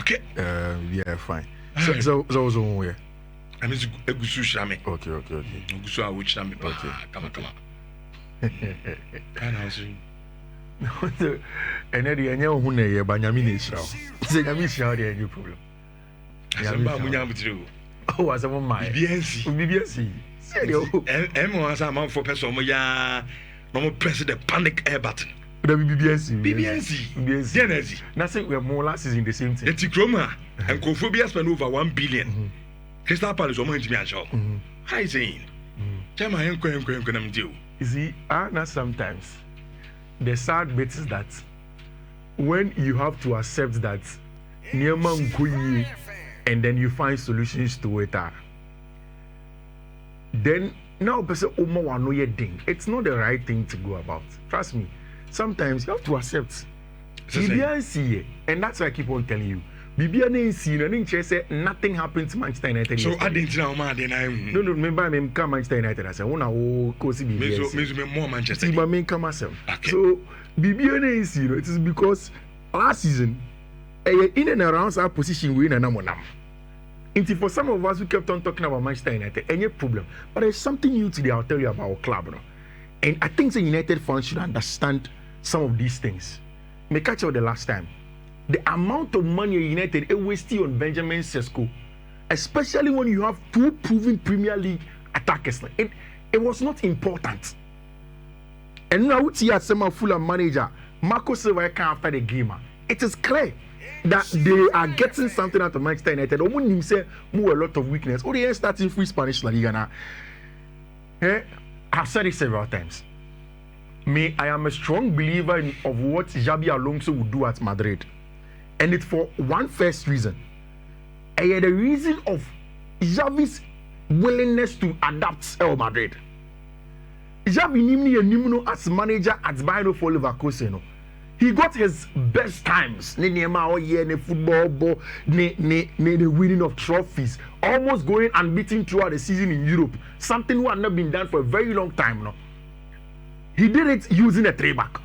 Okay. Yeah, fine. So was on where? I mean, Egusu Shami. Okay. Egusu which Shami. Okay. Come on. And I was and then the annual who near Banyamin Israel. Say, I miss you, the new problem. Oh, as a woman, BBNC. M was a man for person, no press the panic air button. The BBNC. Genesis. Nothing, we have more last in the same thing. The Ticroma and Kophobia spent over 1 billion. Crystal Palace, or to me, I shop. Hi, saying, Jama, I'm going to do. You see, not sometimes. The sad bit is that when you have to accept that Nhyira Nkoyi and then you find solutions to it, then now person it's not the right thing to go about. Trust me. Sometimes you have to accept. And that's why I keep on telling you. Nothing happened to Manchester United. So I didn't know No, remember I come Manchester United. I said, "Oh, more Manchester." So BBNC, it is because last season, in and around our position, we in a number. For some of us who kept on talking about Manchester United, any problem. But there's something new today I'll tell you about our club. And I think the United fans should understand some of these things. May catch out the last time. The amount of money United wasted on Benjamin Sesko, especially when you have two proven Premier League attackers, it was not important. And now we see as a Fulham manager, Marco Silva after the game. It is clear that they are getting something out of Manchester United. Or when you say more a lot of weakness, or they are starting free Spanish La Liga now. I've said it several times. I am a strong believer of what Xabi Alonso would do at Madrid. And it's for one first reason. And the reason of Xavi's willingness to adapt El Madrid. Xavi Nimno as manager at Bayern for Leverkusen. He got his best times. The football, the winning of trophies, almost going unbeaten throughout the season in Europe. Something who had not been done for a very long time now. He did it using a 3-back.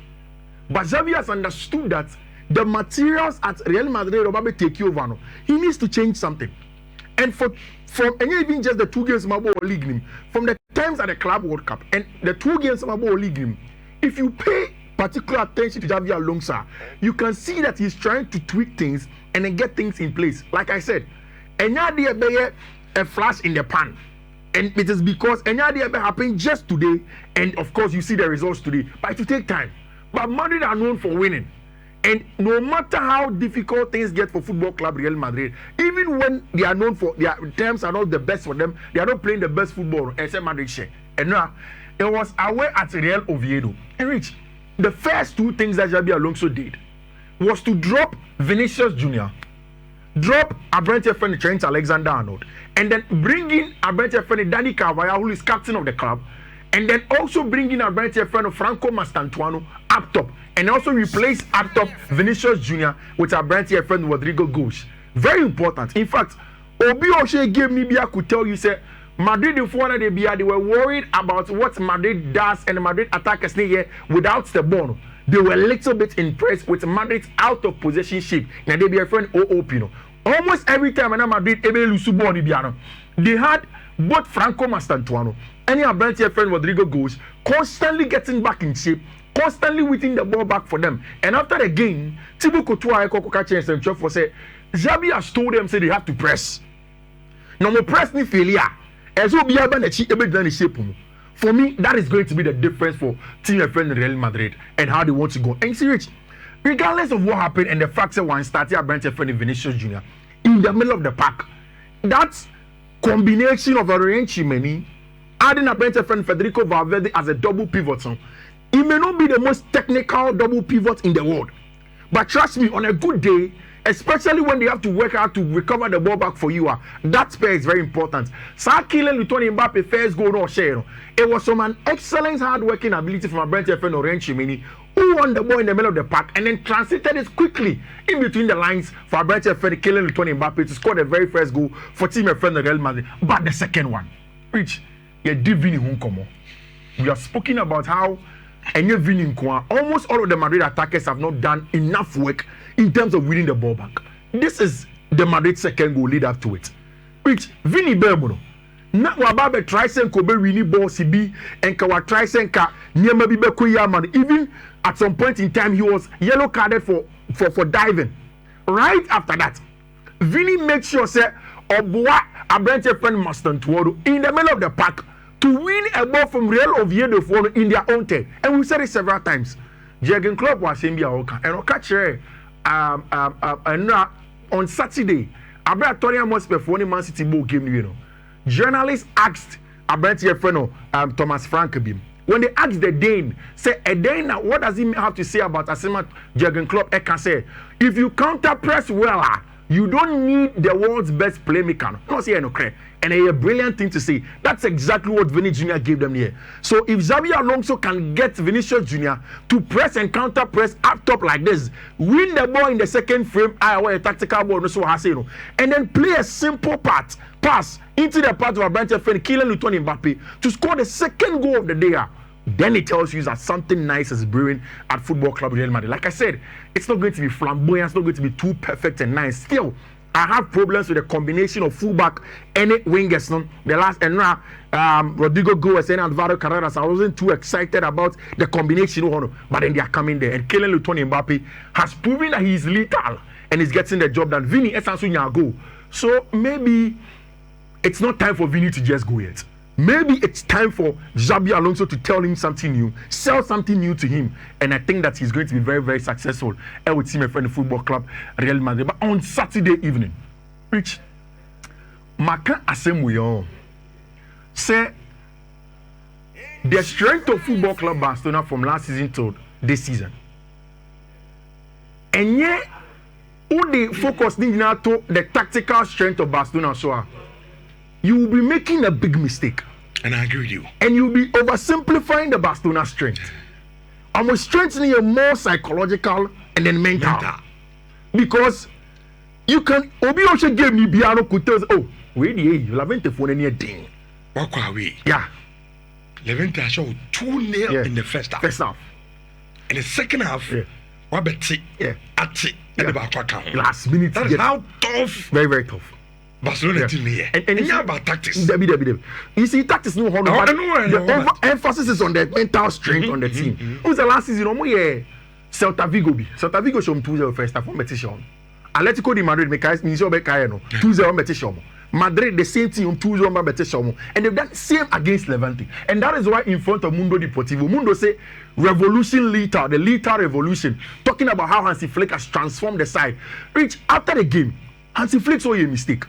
But Xavi has understood that the materials at Real Madrid will take you over. He needs to change something. And from even just the 2 games league, from the times at the Club World Cup and the 2 games league, if you pay particular attention to Xabi Alonso, you can see that he's trying to tweak things and then get things in place. Like I said, a flash in the pan. And it is because any idea happened just today, and of course you see the results today, but it will take time. But Madrid are known for winning. And no matter how difficult things get for football club Real Madrid, even when they are known for their terms are not the best for them, they are not playing the best football. And Madrid share. And now it was away at Real Oviedo. And Rich, the first 2 things that Xabi Alonso did was to drop Vinicius Jr., drop Abrante friend Trent Alexander-Arnold, and then bring in Abrante friend Danny Carvajal, who is captain of the club, and then also bring in Abrante friend Franco Mastantuano up top, and also replace up top Vinicius Jr. with Abrante friend Rodrigo Goes. Very important. In fact, Obi Oshe gave me could tell you say Madrid they were worried about what Madrid does and the Madrid attackers here without the ball. They were a little bit impressed with Madrid's out of possession shape. Now they be a friend OOP. Almost every time Madrid they had both Franco Mastantuano and Abrante friend Rodrigo Goes constantly getting back in shape, constantly winning the ball back for them. And after the game, Thibaut Courtois said Xabi has told them say they have to press. No more press ni failure. For me, that is going to be the difference for team friend Real Madrid and how they want to go. And see, Rich, regardless of what happened and the fact that one started Abrante friend Vinicius Jr. in the middle of the pack, that combination of arrangement, adding Abrante friend Federico Valverde as a double pivot, it may not be the most technical double pivot in the world, but trust me, on a good day, especially when they have to work hard to recover the ball back for you, that spare is very important. Killing Anthony Mbappe first goal or share. It was from an excellent hard working ability from Abrante friend Orenchimeni, who won the ball in the middle of the pack and then transited it quickly in between the lines for Abrante friend killing Anthony Mbappe to score the very first goal for team friend Real Madrid. But the second one, Rich, you're diving in. We have spoken about how almost all of the Madrid attackers have not done enough work in terms of winning the ball back. this is the Madrid second goal lead up to it. Which Vini Bermuno. Na wababe try sen kobe wini ball CB and kawa try sen ka nyema bibe man. Even at some point in time he was yellow carded for diving. Right after that, Vini makes sure say Obwa Abrante friend Maston Tuodo in the middle of the park to win a ball from Real Oviedo for in their own 10. And we said it several times. Jurgen Klopp was saying Oka and Okache on Saturday. Abra Torian must perform Man City ball game, you know. Journalists asked Abrante friend Thomas Frankebim. When they asked the Dane, say a Dane, what does he have to say about Asima Jurgen Klopp? I can say, if you counter press well, you don't need the world's best playmaker. No, say no credit. And a brilliant thing to say. That's exactly what Vinicius Jr. gave them here. So if Xabi Alonso can get Vinicius Jr. to press and counter press up top like this, win the ball in the second frame, a tactical ball, and then play a simple pass into the part of Abrante friend, Kylian Mbappe to score the second goal of the day. Then it tells you that something nice is brewing at Football Club Real Madrid. Like I said, it's not going to be flamboyant, it's not going to be too perfect and nice. Still, I have problems with the combination of fullback and wingers. The last and now, Rodrigo Goes and Alvaro Carreras. I wasn't too excited about the combination, but then they are coming there. And Kylian Mbappe has proven that he is lethal and he's getting the job done. Vini Esansu go. So maybe it's not time for Vini to just go yet. Maybe it's time for Xabi Alonso to tell him something new, sell something new to him, and I think that he's going to be very, very successful. I would see my friend the Football Club Real Madrid. But on Saturday evening, which Maka Asemuyo say the strength of Football Club Barcelona from last season to this season, and yet who they focus now to the tactical strength of Barcelona, so you will be making a big mistake. And I agree with you. And you'll be oversimplifying the Barcelona strength. I'm strengthening a more psychological and then mental. Because you can Obi Oshe gave me Biano Kutos. Oh, wait, you haven't the phone any thing. Walk away. Yeah. Levante showed 2-0 in the first half. First half. In the second half, Wabeti. Yeah. Ati. Last minute. That is how tough. Very, very tough. Barcelona team here. And it's about tactics. You see, tactics no honor. The emphasis is on the mental strength on the team. Who's the last season? Celta Vigo. Celta Vigo show 2-0 first half. Competition. Atletico de Madrid make 2-0 competition. Madrid the same team 2-0 competition. And they've done same against Levante. And that is why in front of Mundo Deportivo, Mundo say revolution lethal, the lethal revolution, talking about how Hansi Flick has transformed the side. Rich after the game, Hansi Flick saw a mistake.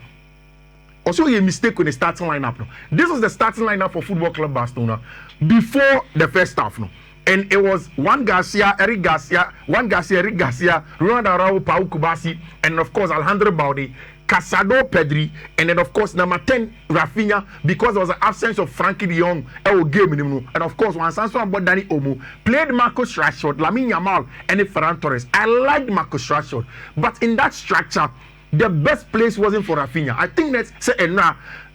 Also, a mistake with the starting lineup. No? This was the starting lineup for Football Club Barcelona before the first half. No? And it was Juan Garcia, Eric Garcia, Ronald Araujo, Pau Kubasi, and of course Alejandro Balde, Casado Pedri, and then of course number 10 Rafinha, because there was an absence of Frankie de Jong game, and of course Juan Sancho and Dani Olmo played Marcus Rashford, Lamine Yamal, and Ferran Torres. I liked Marcus Rashford, but in that structure, the best place wasn't for Rafinha. I think that's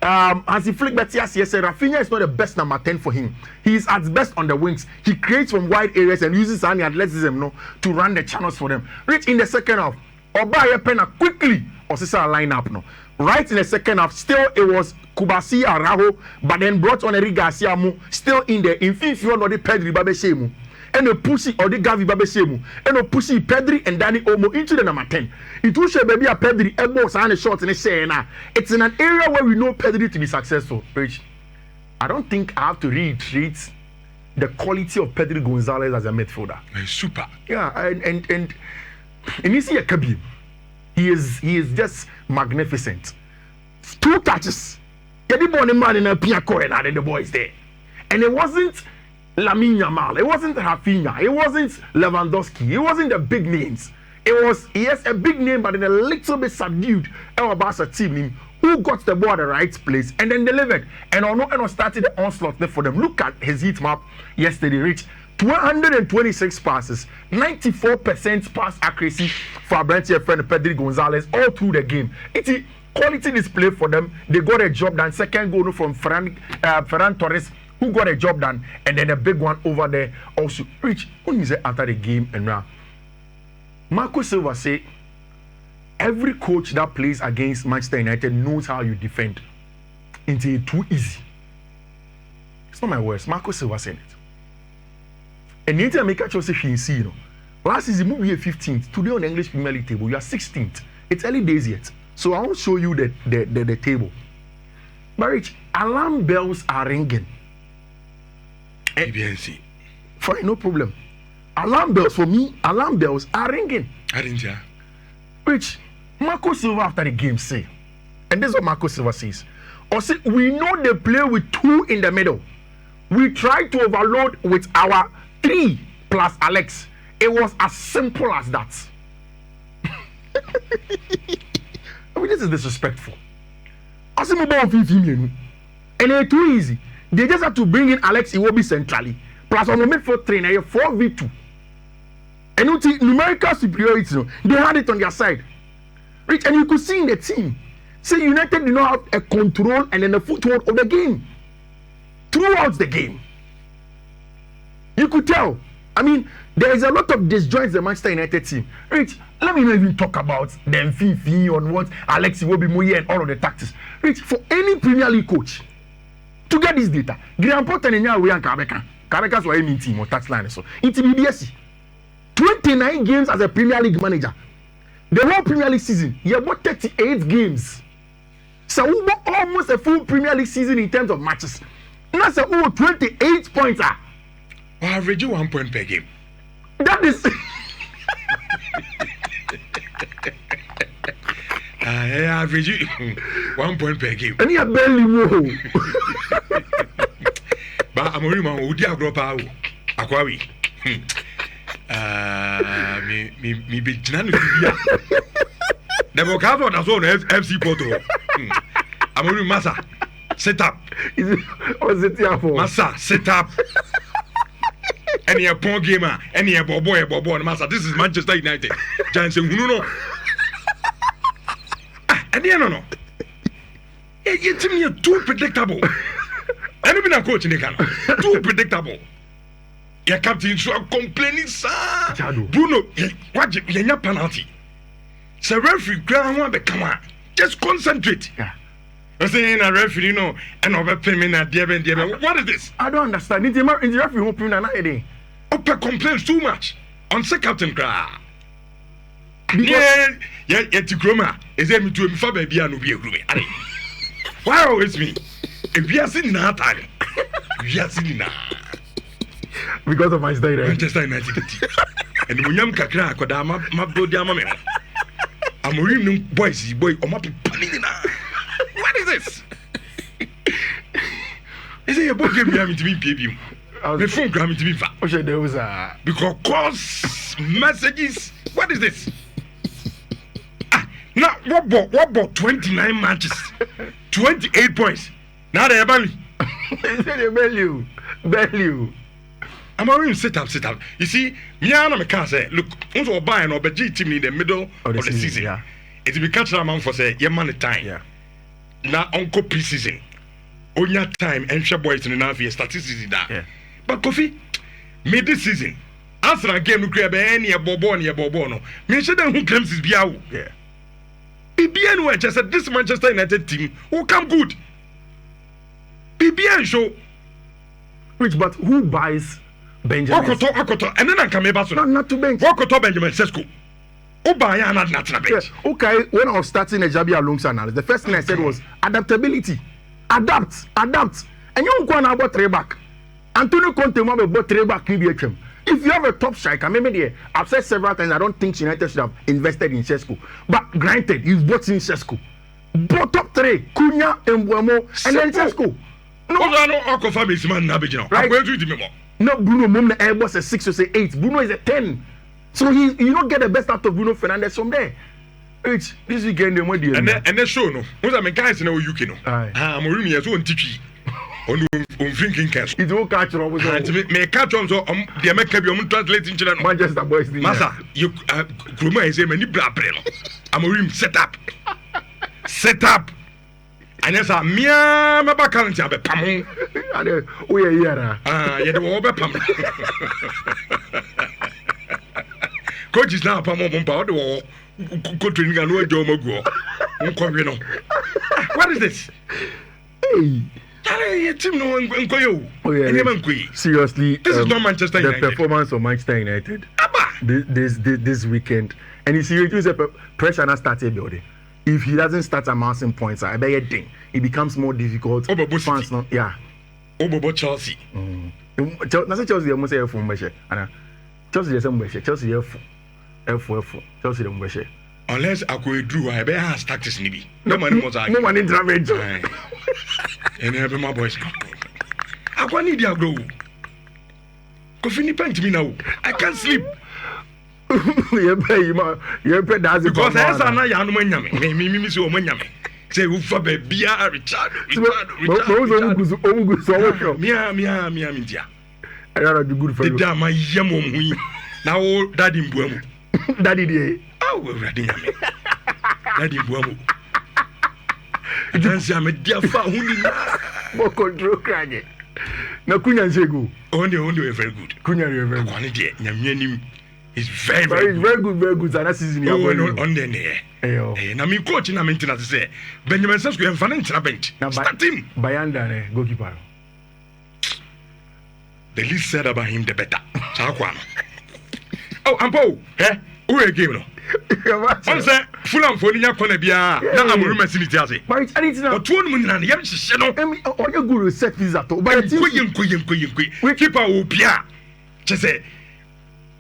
as he flicked back yes, Rafinha is not the best number 10 for him. He is at best on the wings. He creates from wide areas and uses any athleticism to run the channels for them. Rich in the second half, Obaya Pena quickly Osisa line up no. Right in the second half, still it was Kubasi Araujo, but then brought on Eric Garcia still in there. In Fiifi or the Pedri Babeshemu. And a pussy or the Gavi Babeshemu. And a pussy Pedri and Dani Olmo into the number 10. It will show baby a Pedri elbows and a shot and a say it's in an area where we know Pedri to be successful. Rich, I don't think I have to retreat the quality of Pedri Gonzalez as a midfielder. Super. Yeah, and you see a Kabib. He is just magnificent. 2 touches. Everybody man in a Pia corner and the boys there. And it wasn't Lamine Yamal, it wasn't Rafinha, it wasn't Lewandowski, it wasn't the big names. It was, yes, a big name, but in a little bit subdued El Barca team who got the ball at the right place and then delivered. And Ono started the onslaught there for them. Look at his heat map yesterday, Rich. 226 passes, 94% pass accuracy for Abrante friend Pedri Gonzalez all through the game. It's a quality display for them. They got a job done. Second goal from Ferran Torres, who got a job done, and then a big one over there also. Rich, when you say after the game and now, Marco Silva say every coach that plays against Manchester United knows how you defend. It's too easy. It's not my words. Marco Silva said it. And you make a choice if you see, last season we were 15th. Today on the English Premier League table, you are 16th. It's early days yet. So I won't show you the table. But Rich, alarm bells are ringing. BNC. Fine, no problem. Alarm bells for me, alarm bells are ringing. I didn't hear. Which Marco Silva after the game say, and this is what Marco Silva says. Or say, we know they play with 2 in the middle. We try to overload with our 3 plus Alex. It was as simple as that. I mean, this is disrespectful. I say about Fiifi, and it's too easy. They just have to bring in Alex Iwobi centrally. Plus on the midfield trainer, 4v2. And numerical superiority, they had it on their side. Rich, and you could see in the team, say United did not have a control and then a foothold of the game. Throughout the game. You could tell. I mean, there is a lot of disjoints in the Manchester United team. Rich, let me not even talk about them Fiifi on what Alex Iwobi Moye and all of the tactics. Rich, for any Premier League coach to get this data, Graham Potter and Nhyira and Kabeka's were aiming team or tax line. So, it's BBS. 29 games as a Premier League manager. The whole Premier League season, he had about 38 games. So, almost a full Premier League season in terms of matches. And that's 28 points. Average 1 point per game. That is. Average 1 point per game. And he had barely more. But I'm only my Udia Gropa. Aquawi. Me be Janan. The vocabulary that's on FC Porto. I'm only Massa. Set up. What's it here for? Massa, set up. Any a poor gamer, any a boy, Massa. This is Manchester United. Jansen, no. And no. It's me too predictable. And even a coach in the camp. Too predictable. Your captain so complaining, sir. Bruno, what your penalty? So referee ground one come on. Just concentrate. Yeah. I'm saying a referee, and over payment at dear. What is this? I don't understand. It's the referee who payment na day. Upper complains too much. On second captain cry. Yeah, Tikroma. Is there me to him for baby and be a groom? Why always me? If we are sitting in our time, we are sitting now. Because of Manchester United. And when you kakra, Kodama, my body, I'm reading boys, boy, or my panina. What is this? Is it a book game to be baby? The phone gram to be fat. There was a because calls, messages. What is this? Now what about 29 matches, 28 points? Now they value. Value. I'm going to sit up. You see, me and I can't say, look, also buy an OBG team in the middle of the season. Yeah. It's be catch a man for say, your money time. Yeah. Now, uncle pre-season. On your time, and share boys in the Navy statistics in that. Yeah. But Kofi, mid this season, after a game, you grab any bobono. Me should who claims is Biao. Yeah. BBN just said this Manchester United team will come good. BBN show. Which, but who buys Benjamin? Okoto, and then I come back. Not to bench. Okoto Benjamin Sesko. Obaya not bench. Okay, when I was starting a Xabi Alonso analysis, the first thing I said was adaptability. Adapt. And you don't go about three back. Antonio Conte will about three back. If you have a top striker, maybe I've said several times I don't think United should have invested in Sesko. But granted, you've bought in Sesko. But top three, Cunha, Mbuemo, and then Sesko. No, right? No, Bruno Mum the Airbus a 6 or say 8. Bruno is a 10. So you don't get the best out of Bruno Fernandes from there. This weekend they went and then show no. What I mean guys in UK no. I'm really as one teach. On drinking cash. It will catch on. Me catch on so the American be translating children. Manchester boys. Massa, you Gruma is a many bra breno. I'm a set up. And yes, I'm mere currency. I'm a pamon. Oh, yeah. You don't pam. Coach is now pamon power. go training and no job go. What is this? Hey. Team no Seriously, this is not Manchester United. The performance of Manchester United this weekend, and you see, it was a pressure and started building. If he doesn't start amassing points, I bet you think it becomes more difficult. Fans, no, yeah. Chelsea. Chelsea must say from Chelsea is some Chelsea Chelsea the unless I could do, I better have tactics in no money intervention. And every my boys come. I want need your grow. Coffee pen me now. I can't sleep. You pay that's because as I know me so manyame. Say who for be bia Richard. Mia mintia. I gotta be good for you. Did my yamo hui. Now daddy mbuamu. Daddy dey. Oh, ready nyame. Daddy mbuamu. Dansi ame dia fa huni na. Mo control krage. Na kunya nsego. Only very good. Kunya very good. Kwani dey nyame anim. He's very good. That season you are on there. Eh, na me coach na maintenance say Benjamin Sesko em fa na bench. Start him. Bayanda goalkeeper. The least said about him the better. Oh, Ampo, who a game no? On say Fulham for the corner bia na amuru masiniti ase. But anything now. Otu onu na yam hihye no. Or you go set visa to. But we keeper obia. Chese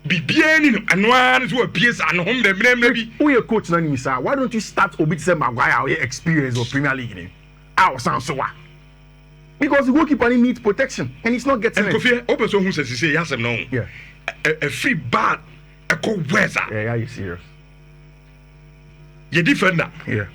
bibia ni no anoa so apies an hom de mremre bi. Who your coach na ni sir? Why don't you start Obi say Maguire or experience of Premier League ni? Sansoa. Because the goalkeeper needs protection and he's not getting it. And Kofi, open so who says he say yes no. Yeah. A free bad a co weather. Yeah, you serious? Your defender. Yeah.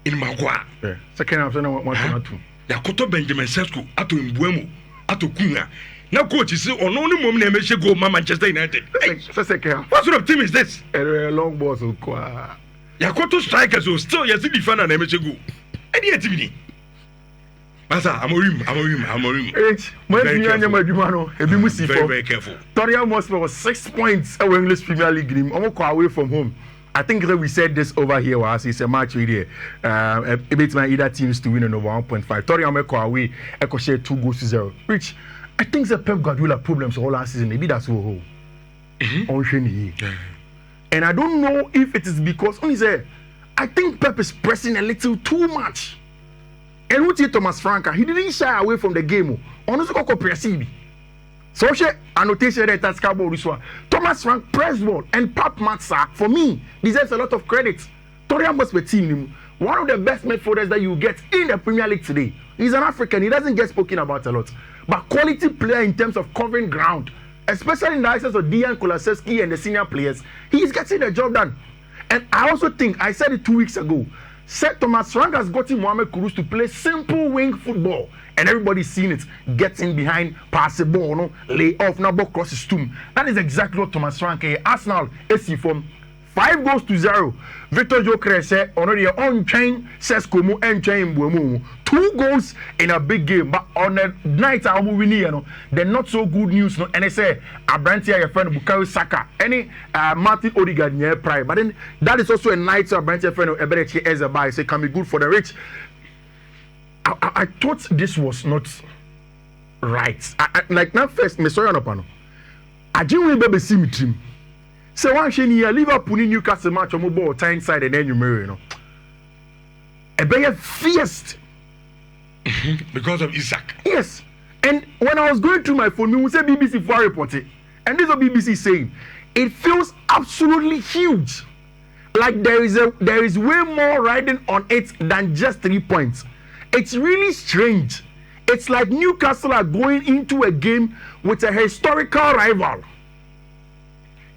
In Maguire. Yeah. Second half, no one to two. Yakoto Benjamin Sesko, ato Mbuemo, ato Kunga. Now coach is on only moment they go Manchester United. Second half. What sort of team is this? A long ball so qua. Yakoto strikers will still yes defender and go. Any activity. Masa, amorim. Very careful. Tottenham Hotspur was 6 points away English Premier League game. Almost away from home. I think that we said this over here was it's a match with a bit my either teams to win on over 1.5. Tottenham away, echo share 2 goals to 0. Which I think the Pep Guardiola problems all last season. Maybe that's what and I don't know if it is because I think Pep is pressing a little too much. And what Thomas Franca, he didn't shy away from the game. Honestly, pressive. So she annotation that that's cabo this one. Thomas Frank press ball and Pap Matsa for me deserves a lot of credit. Tottenham must be team one of the best midfielders that you get in the Premier League today. He's an African. He doesn't get spoken about a lot, but quality player in terms of covering ground, especially in the eyes of Dejan Kulusevski and the senior players. He's getting the job done. And I also think I said it 2 weeks ago. Said Thomas Frank has gotten Mohamed Kudus to play simple wing football, and everybody's seen it. Getting behind, pass the ball, no, lay off, now ball crosses tomb. That is exactly what Thomas Frank Arsenal is from 5 goals to 0. Victor Gyökeres said already on chain says Komu and chain Buemu. 2 goals in a big game, but on the night I'm winning, you know, the not so good news. No, and they say Abrantia your friend Bukayo Saka, any Martin Odegaard near prime. But then that is also a night Abrantia friend of Eberechi Ezeba say can be good for the rich. I thought this was not right. Like now first, me sorry no. I didn't be see me team. So one here Liverpool Newcastle match on ball time side and then you marry, you know. A very fierce. Because of Isaac. Yes. And when I was going through my phone, we would say BBC for reporting. And this is what BBC saying. It feels absolutely huge. Like there is way more riding on it than just 3 points. It's really strange. It's like Newcastle are going into a game with a historical rival.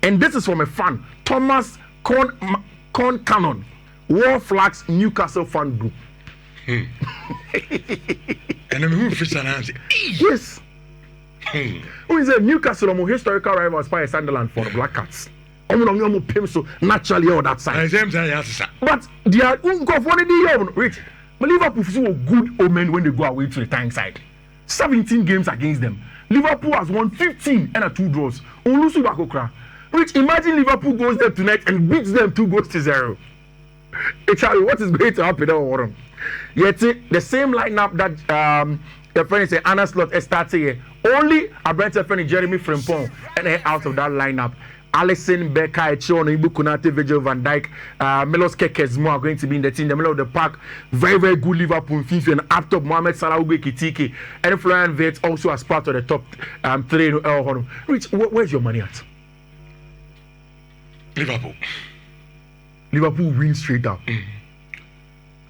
And this is from a fan, Thomas Con Cannon, War Flags Newcastle fan group. And I'm who fish and answer. Yes. Who is a Newcastle historical rivals by Sunderland for the Black Cats? So naturally on that side. But they are rich. But Liverpool is a good omen when they go away to the time side. 17 games against them. Liverpool has won 15 and 2 draws. Which imagine Liverpool goes there tonight and beats them 2-0. Charlie, what is going to happen over them? Yet the same lineup that your friend is Anna Slot started here. Only a brand friend Jeremy Frimpong and out of that lineup. Alisson, Becca, Echon, Ibu Konate, Virgil van Dijk, Milos Kekes are going to be in the team. The middle of the park, very, very good Liverpool, Fiifi, and up top Mohamed Salah, Kitiki, and Florian Wirtz also as part of the top three. Rich, where's your money at? Liverpool. Liverpool win straight up.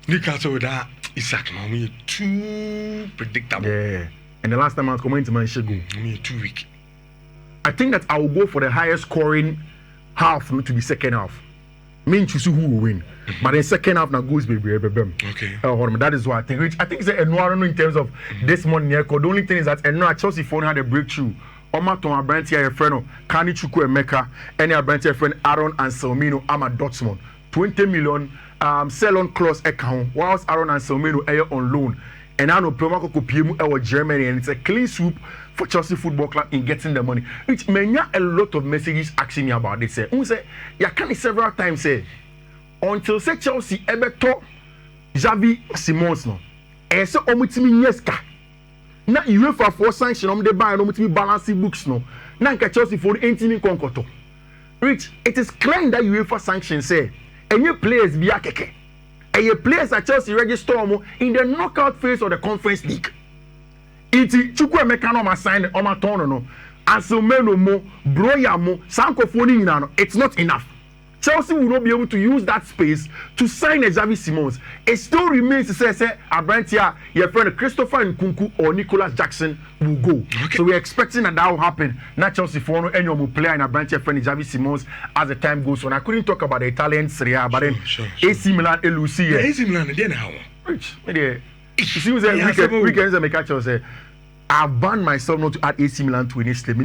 Newcastle with that Isaac, too predictable. Yeah, and the last time I was coming to my should go. 2 weeks. I think that I will go for the highest scoring half to be second half. Me choose who will win. But the second half now goes baby. Okay. That is what I think. I think it's a no in terms of this money. The only thing is that Chelsea phone had a breakthrough. Oma Tom Abranti a friend Kani Chukwu Emeka, any Abranti friend Aaron and Selmino Ama Dortmund. 20 million sell-on clause account whilst Aaron and Selmino are on loan. And I know Promako Kopiemu Germany, and it's a clean swoop for Chelsea Football Club in getting the money. Which many a lot of messages asking me about this. Say, you can several times say until say Chelsea ever talk Xavi Simons no. And so omutimi nyeska. Na UEFA for sanction the buy no omutimi balancing books no. Na nka Chelsea for entini konkoto. Which it is claimed that UEFA sanction say any players be akeke. And your players at Chelsea register in the knockout phase of the Conference League. Iti Chukwu Emeka no ma sign on ma turn no. Anselmeno mo, Broya mo, Sankofoni inano. It's not enough. Chelsea will not be able to use that space to sign a Xavi Simons. It still remains to say Abrantia, your friend Christopher Nkunku or Nicholas Jackson will go. Okay. So we're expecting that will happen. Not Chelsea for anyone will play in Abrantia friend Xavi Simons as the time goes on. I couldn't talk about the Italian Serie A, but then AC Milan, LUC. Yeah, AC Milan, then how? Rich, it seems that weekends I make catch say I've banned myself not to add AC Milan to any slip.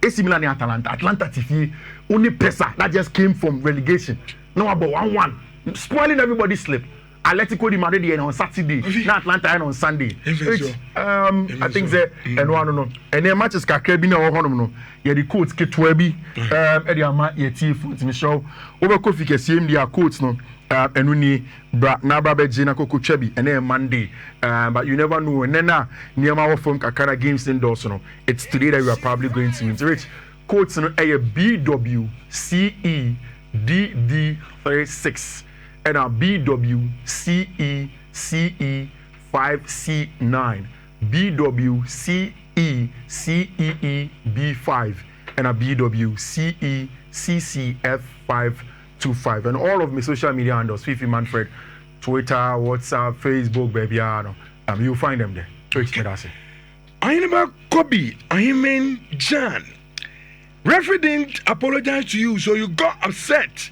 AC Milan and Atlanta TV, only Pesa that just came from relegation. No about 1-1, spoiling everybody's sleep. Atletico de Madrid on Saturday, not Atlanta on Sunday. I think that and one no. And then matches kakra bi na wo honom no. Ye the coach ketwa bi e dey ama ye tief ntimi show. Oba kofi kesiem dia coach no. Enu ni na bra beje na kokotwa bi and Monday. But you never know. And then niema wo from kakara games indoors no. It's today that we are probably going to meet. Rich coach no BWCEDD36 and a BWCECE5C9 BWCECEB5 and a BWCECCF525 and all of my social media handles Fiifi Manfred, Twitter, WhatsApp, Facebook, baby, you'll find them there. I am about Kobe. I am John. Referee didn't apologize to you, so you got upset.